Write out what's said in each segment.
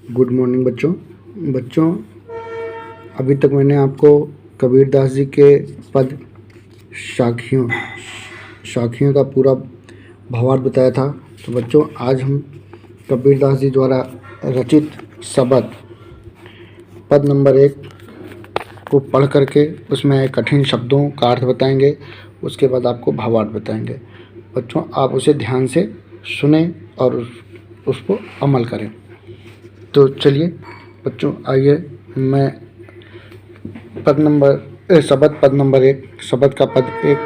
Good morning बच्चों। बच्चों, अभी तक मैंने आपको कबीरदास जी के पद शाखियों शाखियों का पूरा भावार्थ बताया था। तो बच्चों, आज हम कबीरदास जी द्वारा रचित शबद पद नंबर 1 को पढ़ करके उसमें कठिन शब्दों का अर्थ बताएंगे। उसके बाद आपको भावार्थ बताएंगे। बच्चों, आप उसे ध्यान से सुने और उसको अमल करें। तो चलिए बच्चों, आइए मैं शबद पद नंबर 1 शबद का पद 1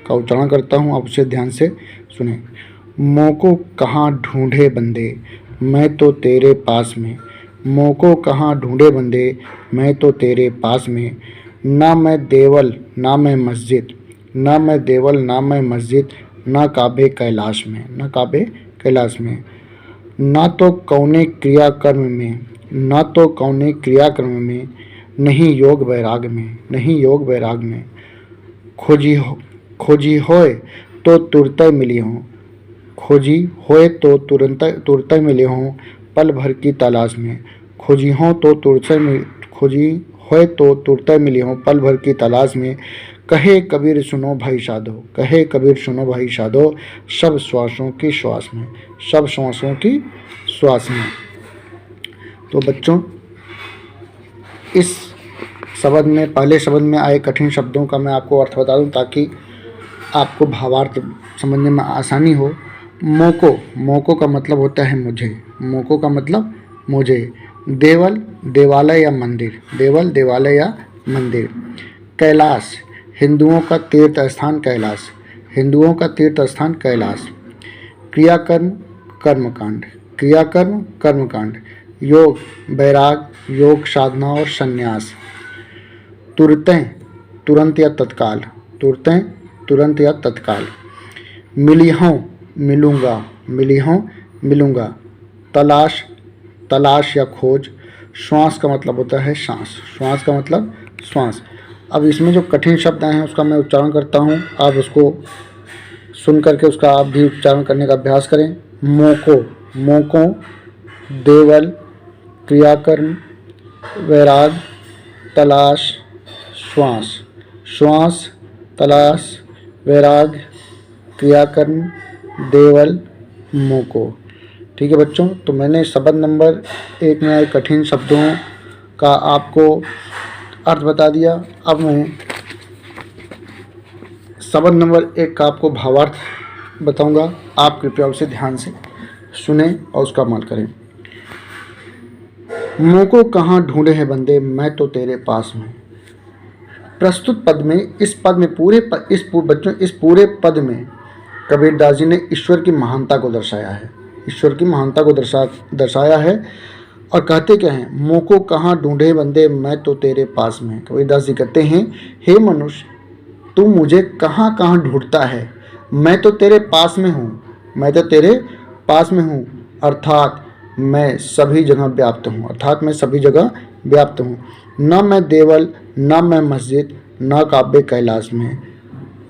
का उच्चारण करता हूँ। आप उसे ध्यान से सुने। मोको कहाँ ढूंढे बंदे, मैं तो तेरे पास में। मोको कहाँ ढूंढे बंदे, मैं तो तेरे पास में। ना मैं देवल ना मैं मस्जिद, ना मैं देवल ना मैं मस्जिद, ना काबे कैलाश में, ना काबे कैलाश में। ना तो कौने क्रियाकर्म में, ना तो कौने क्रियाकर्म में, नहीं योग वैराग में, नहीं योग वैराग में। खोजी होए तो तुरत मिली हों, खोजी होए तो तुरत मिले हों, पल भर की तलाश में। खोजी हों तो खोजी होए तो तुरत मिली हों, पल भर की तलाश में। कहे कबीर सुनो भाई साधो, कहे कबीर सुनो भाई साधो, सब श्वासों की श्वास में, सब श्वासों की श्वास में। तो बच्चों, इस शब्द में, पहले शब्द में आए कठिन शब्दों का मैं आपको अर्थ बता दूं ताकि आपको भावार्थ समझने में आसानी हो। मोको, मोको का मतलब होता है मुझे, मोको का मतलब मुझे। देवल, देवालय या मंदिर, देवल देवालय या मंदिर। कैलाश, हिंदुओं का तीर्थ स्थान कैलाश, हिंदुओं का तीर्थ स्थान कैलाश। क्रियाकर्म, कर्मकांड, क्रियाकर्म कर्मकांड। योग, वैराग, योग साधना और संन्यास। तुरतें, तुरंत या तत्काल, तुरतें तुरंत या तत्काल। मिली हों, मिलूँगा, मिली हों मिलूँगा। तलाश, तलाश या खोज। श्वास का मतलब होता है सांस, श्वास का मतलब श्वास। अब इसमें जो कठिन शब्द हैं उसका मैं उच्चारण करता हूँ, आप उसको सुन करके उसका आप भी उच्चारण करने का अभ्यास करें। मोको, मोको। देवल, क्रियाकर्म, वैराग, तलाश, श्वास, श्वास, तलाश, वैराग, क्रियाकर्म, देवल, मोको। ठीक है बच्चों, तो मैंने शब्द नंबर 1 में आए कठिन शब्दों का आपको अर्थ बता दिया। अब मैं शब्द नंबर 1 का आपको भावार्थ बताऊंगा। आप कृपया उसे ध्यान से सुने और उसका अमल करें। मोको कहाँ ढूंढे हैं बंदे, मैं तो तेरे पास में। प्रस्तुत पद में, इस पद में बच्चों, इस पूरे पद में कबीरदास जी ने ईश्वर की महानता को दर्शाया है, ईश्वर की महानता को दर्शाया है। और कहते क्या हैं, मोको कहाँ ढूंढे बंदे, मैं तो तेरे पास में। कबीरदास जी कहते हैं, हे मनुष्य, तू मुझे कहाँ कहाँ ढूंढता है, मैं तो तेरे पास में हूँ, मैं तो तेरे पास में हूँ। अर्थात मैं सभी जगह व्याप्त हूँ, अर्थात मैं सभी जगह व्याप्त हूँ। न मैं देवल न मैं मस्जिद, न काबे कैलाश में।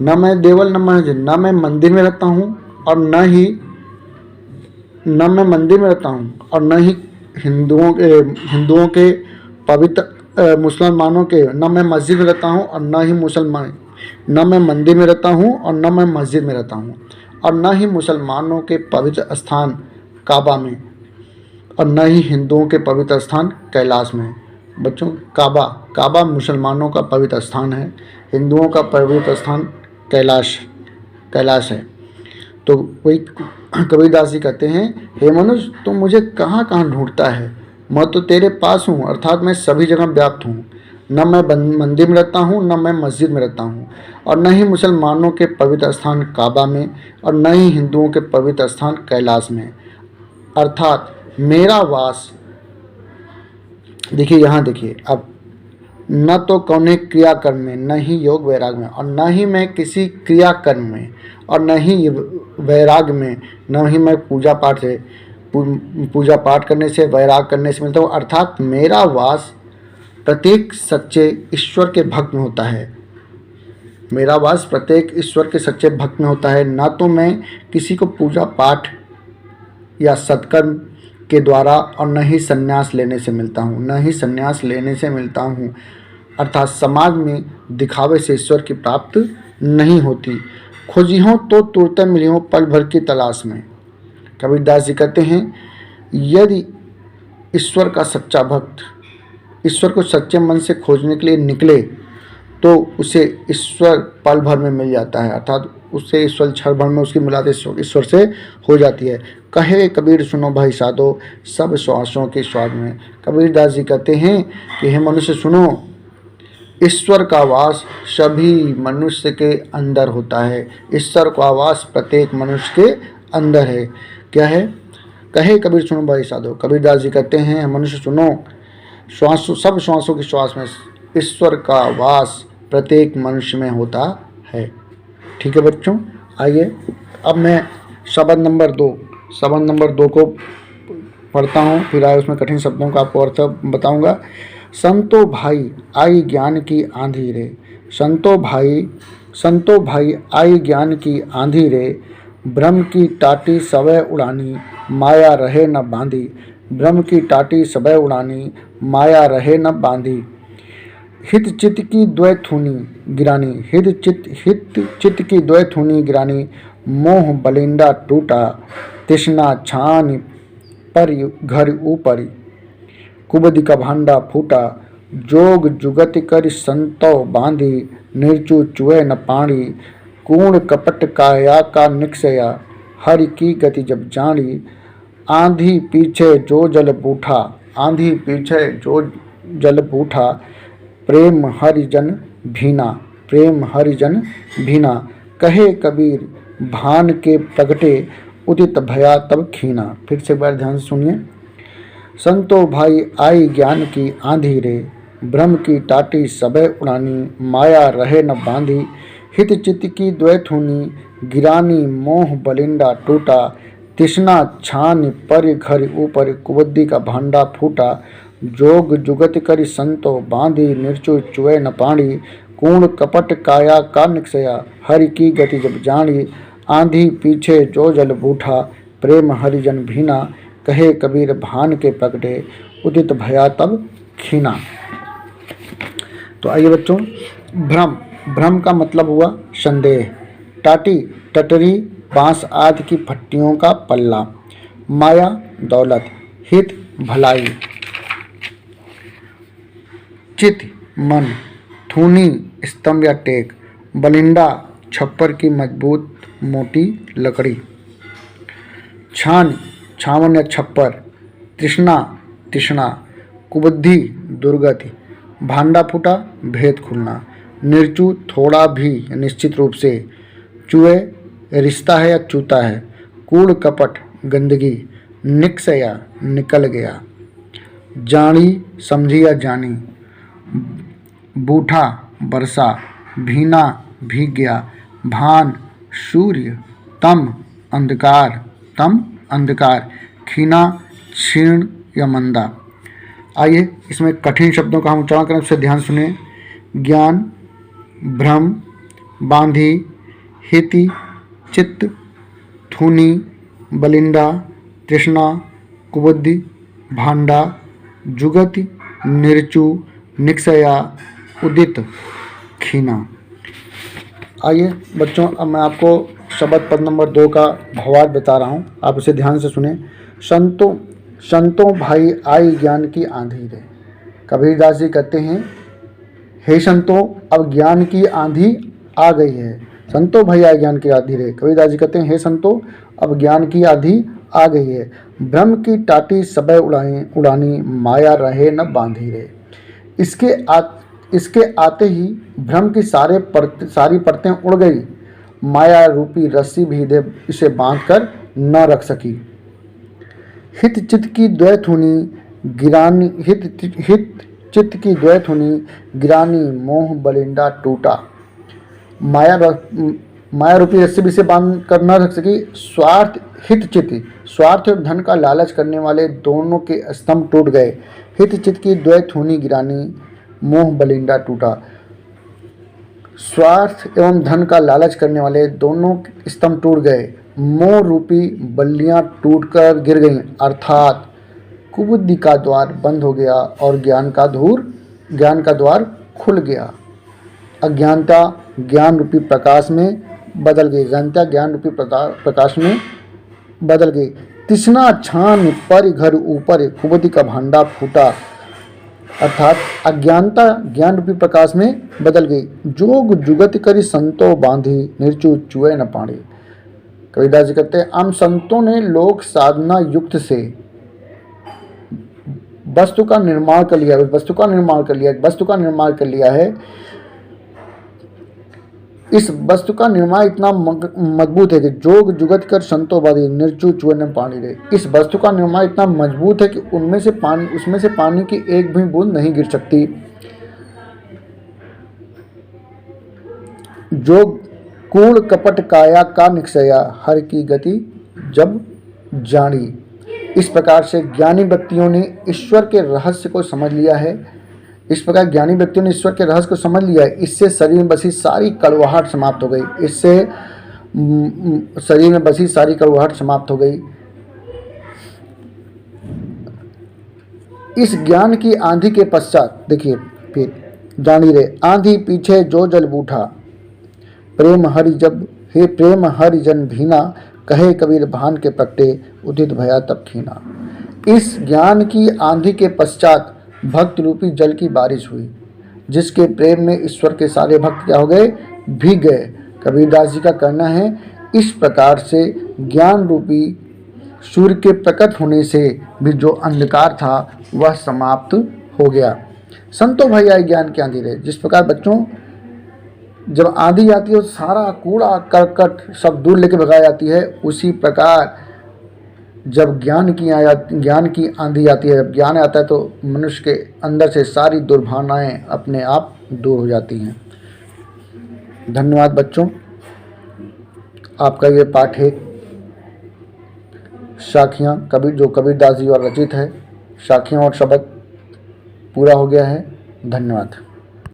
न मैं देवल न मस्जिद, न मैं मंदिर में रहता हूँ और न मैं मंदिर में रहता हूँ और न ही हिंदुओं के पवित्र मुसलमानों के, न मैं मस्जिद में रहता हूँ और न ही मुसलमान, न मैं मंदिर में रहता हूँ और न मैं मस्जिद में रहता हूँ और न ही मुसलमानों के पवित्र स्थान काबा में और न ही हिंदुओं के पवित्र स्थान कैलाश में। बच्चों, काबा, काबा मुसलमानों का पवित्र स्थान है, हिंदुओं का पवित्र स्थान कैलाश है। तो वही कबीरदास जी कहते हैं, हे मनुष्य, तुम मुझे कहाँ कहाँ ढूंढता है, मैं तो तेरे पास हूँ, अर्थात मैं सभी जगह व्याप्त हूँ। न मैं मंदिर में रहता हूँ, न मैं मस्जिद में रहता हूँ और न ही मुसलमानों के पवित्र स्थान काबा में और न ही हिंदुओं के पवित्र स्थान कैलाश में। अर्थात मेरा वास, देखिए यहाँ देखिए, अब न तो कौने क्रियाकर्म में, न ही योग वैराग में, और न ही मैं किसी क्रियाकर्म में और न ही वैराग में, न ही मैं पूजा पाठ करने से, वैराग करने से मिलता हूँ। अर्थात मेरा वास प्रत्येक सच्चे ईश्वर के भक्त में होता है, मेरा वास प्रत्येक ईश्वर के सच्चे भक्त में होता है। ना तो मैं किसी को पूजा पाठ या सत्कर्म के द्वारा और न ही संन्यास लेने से मिलता हूँ, न ही संन्यास लेने से मिलता हूँ। अर्थात समाज में दिखावे से ईश्वर की प्राप्त नहीं होती। खोजी हों तो तुरते मिली हों पल भर की तलाश में। कबीरदास जी कहते हैं, यदि ईश्वर का सच्चा भक्त ईश्वर को सच्चे मन से खोजने के लिए निकले तो उसे ईश्वर पल भर में मिल जाता है, अर्थात उससे ईश्वर क्षण भर में उसकी मुलाकात ईश्वर से हो जाती है। कहे कबीर सुनो भाई साधो, सब श्वासों के स्वाद में। कबीरदास जी कहते हैं कि हे मनुष्य सुनो, ईश्वर का वास सभी मनुष्य के अंदर होता है। ईश्वर का वास प्रत्येक मनुष्य के अंदर है। क्या है? कहे कबीर सुनो भाई साधो। कबीरदास जी कहते हैं, मनुष्य सुनो, सब श्वासों के श्वास में ईश्वर का वास प्रत्येक मनुष्य में होता है। ठीक है बच्चों, आइए अब मैं शब्द नंबर 2 को पढ़ता हूँ, फिर आए उसमें कठिन शब्दों का आपको अर्थ बताऊंगा। संतो भाई आई ज्ञान की आंधी रे, संतो भाई आई ज्ञान की आंधी रे, ब्रह्म की टाटी सवै उड़ानी, माया रहे न बांधी। ब्रह्म की टाटी सवै उड़ानी, माया रहे न बांधी। हित चित्त की द्वैथुनी गिरानी, हित चित्त की द्वैथुनी गिरानी, मोह बलिंदा टूटा, तृष्णा छान पर घर ऊपरी, कुबदी का भांडा फूटा, जोग जुगत कर संतो बांधी, निर्चु चुए न पाणी, कूण कपट काया का निक्षया, हरि की गति जब जानी, आंधी पीछे जो जल बूठा, आंधी पीछे जो जल बूठा, प्रेम हरिजन भीना, प्रेम हरिजन भीना। कहे कबीर भान के प्रगटे, उदित भया तब खीना। फिर से एक बार ध्यान से सुनिए। संतो भाई आई ज्ञान की आंधी रे, ब्रह्म की टाटी सबे उड़ानी, माया रहे न बांधी। हित चित्त की द्वैथुनी गिरानी, मोह बलिंदा टूटा, तृष्णा छान पर घर ऊपर, कुबद्दी का भांडा फूटा, जोग जुगत करि संतो बांधी, निर्चु चुए न पाणी, कूण कपट काया का निक्षया, हरि की गति जब जानी, आंधी पीछे जो जल बूठा, प्रेम हरिजन भीना। कहे कबीर भान के प्रगटे, उदित भया तब खीना। तो आइए बच्चों, भ्रम का मतलब हुआ संदेह। टाटी टटरी बांस आदि की भट्टियों का पल्ला। माया दौलत। हित भलाई। चित मन। थूनी स्तंभ या टेक। बलिंडा छप्पर की मजबूत मोटी लकड़ी। छावन या छप्पर। तृष्णा कुबुद्धि दुर्गति। भांडा फूटा भेद खुलना। निर्चु थोड़ा भी निश्चित रूप से। चूहे रिश्ता है या चूता है। कूड़ कपट गंदगी। निक्षया निकल गया। जानी समझी या जानी। बूठा वर्षा। भीना भीग गया। भान सूर्य। तम अंधकार। खीना क्षीण या मंदा। आइए इसमें कठिन शब्दों का हम उच्चारण करें, उससे ध्यान सुने। ज्ञान, भ्रम, बांधी, हिति, चित्त, थूनी, बलिंदा, तृष्णा, कुबुद्धि, भांडा, जुगति, निर्चु, निक्षया, उदित, खीना। आइए बच्चों, अब मैं आपको शब्द पद नंबर 2 का भावार्थ बता रहा हूँ, आप इसे ध्यान से सुने। संतों भाई आई ज्ञान की आंधी रे। कबीरदास जी कहते हैं, हे संतों, अब ज्ञान की आंधी आ गई है। संतों भाई आई ज्ञान की आंधी रे। कबीरदास जी कहते हैं, हे संतों, अब ज्ञान की आंधी आ गई है। ब्रह्म की टाटी सबे उड़ानी, माया रहे न बांधी रे। इसके आते ही भ्रम की सारी परतें उड़ गई। माया रूपी रस्सी भी इसे बांध कर न रख सकी। हित चित्त की द्वैथुनी गिरानी, मोह बलिंदा टूटा। माया रूपी रस्सी भी इसे बांध कर न रख सकी। स्वार्थ और धन का लालच करने वाले दोनों के स्तंभ टूट गए। हित चित्त की द्वैथुनी गिरानी, मोह बलिंदा टूटा। स्वार्थ एवं धन का लालच करने वाले दोनों स्तंभ टूट गए। मोह रूपी बल्लियां टूटकर गिर गईं, अर्थात कुबुद्धि का द्वार बंद हो गया और ज्ञान का द्वार खुल गया। अज्ञानता ज्ञान रूपी प्रकाश में बदल गई। अज्ञानता ज्ञान रूपी प्रकाश में बदल गई। तृष्णा छान पर घर ऊपर कुबुद्धि का भांडा फूटा, अर्थात अज्ञानता ज्ञान रूपी प्रकाश में बदल गई। जोग जुगत करी संतो बांधी निर्चु चुए न पानी। कबीरदास जी कहते हैं हम संतों ने लोक साधना युक्त से वस्तु का निर्माण कर लिया है। इस वस्तु का निर्माण इतना मजबूत है कि जोग जुगत कर संतो बांधी निर्चु चुए न पानी रे। इस वस्तु का निर्माण इतना मजबूत है कि उसमें से पानी की एक भी बूंद नहीं गिर सकती। जो कूड़ कपट काया का निक्षया हर की गति जब जानी। इस प्रकार से ज्ञानी व्यक्तियों ने ईश्वर के रहस्य को समझ लिया है। इससे शरीर में बसी सारी कड़वाहट समाप्त हो गई। इस ज्ञान की आंधी के पश्चात देखिए फिर जानी रे आंधी पीछे जो जल बूठा, प्रेम हरि जन भीना, कहे कबीर भान के प्रगटे उदित भया तब खीना। इस ज्ञान की आंधी के पश्चात भक्त रूपी जल की बारिश हुई, जिसके प्रेम में ईश्वर के सारे भक्त क्या हो गए, भीग गए। कबीरदास जी का कहना है इस प्रकार से ज्ञान रूपी सूर्य के प्रकट होने से भी जो अंधकार था वह समाप्त हो गया। संतो भैया ज्ञान की आंधी रहे। जिस प्रकार बच्चों जब आंधी आती है तो सारा कूड़ा करकट सब दूर लेके भगाई जाती है, उसी प्रकार जब ज्ञान की आंधी आती है, जब ज्ञान आता है तो मनुष्य के अंदर से सारी दुर्भावनाएं अपने आप दूर हो जाती हैं। धन्यवाद बच्चों। आपका ये पाठ है साखियाँ जो कबीरदास जी और रचित है, साखियाँ और शब्द पूरा हो गया है। धन्यवाद।